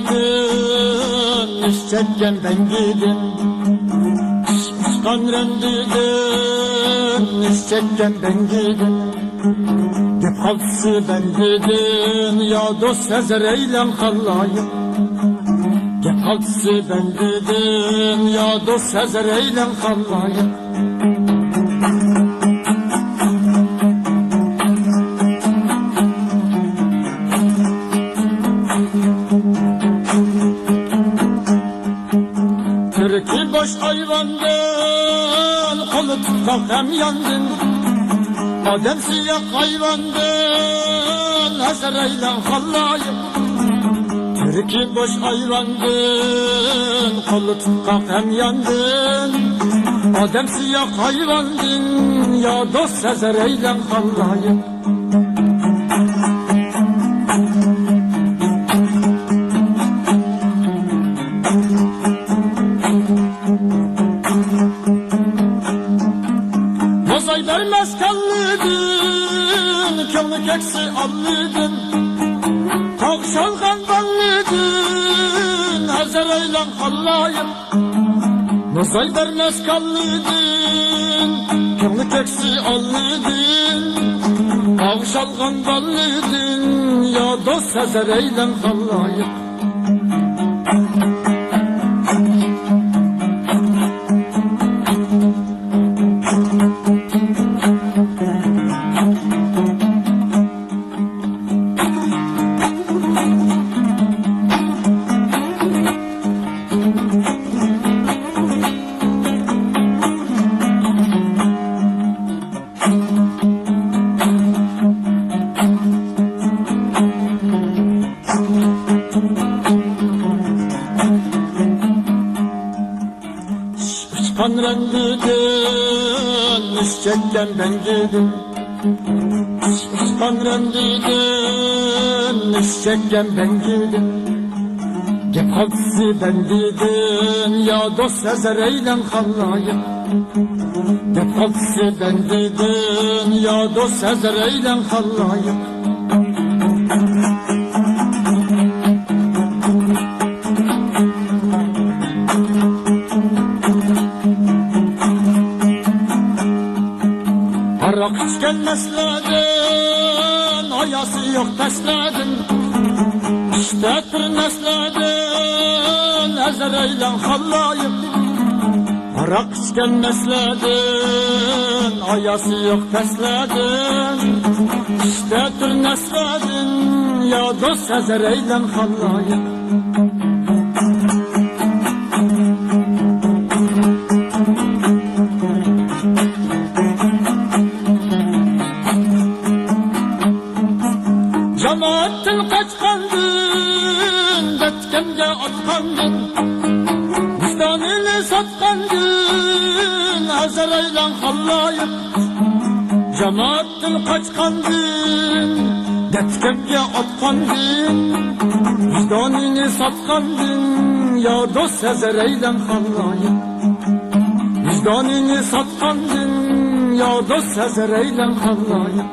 Rendidin, işçekken ben gidin. Kan rendidin, işçekken ben gidin. Gep halsı ben gidin, ya dost sezer eylem hallayım. Gep halsı ben gidin, ya dost sezer eylem hallayım. Türkü boş hayvandın, kolu tutkak hem yandın. Adem siyah hayvandın, ezer eylem hallayım. Türkü boş hayvandın, kolu tutkak hem yandın. Adem siyah hayvandın, ya dost ezer eylem hallayım. Bozay vermez kallıdın, könlü keksi allıdın. Tavşalgan ballıdın, ezer eylem hallayım. Bozay vermez kallıdın, könlü keksi allıdın. Tavşalgan ballıdın, ya dost ezer eylem hallayım. Kan rendidin, işçekken ben gidin. Kan rendidin, işçekken ben gidin. Gep halsı ben gidin, ya dost sezer eylem hallayım. Gep halsı ben gidin, ya dost sezer eylem hallayım. Arak içken mesledin, ayası yok tesledin. İşte bir nesledin, ezer eylem hallayım. Arak içken mesledin, ayası yok tesledin. İşte bir nesledin, ya dost ezer eylem hallayım. Cemaatin kaçkandın, detkemge atkandın. Vicdanını satkandın, ezer eylem hallayım. Cemaatin kaçkandın, detkemge atkandın. Vicdanını satkandın, ya dost ezer eylem hallayım. Vicdanını satkandın, ya dost ezer eylem hallayım.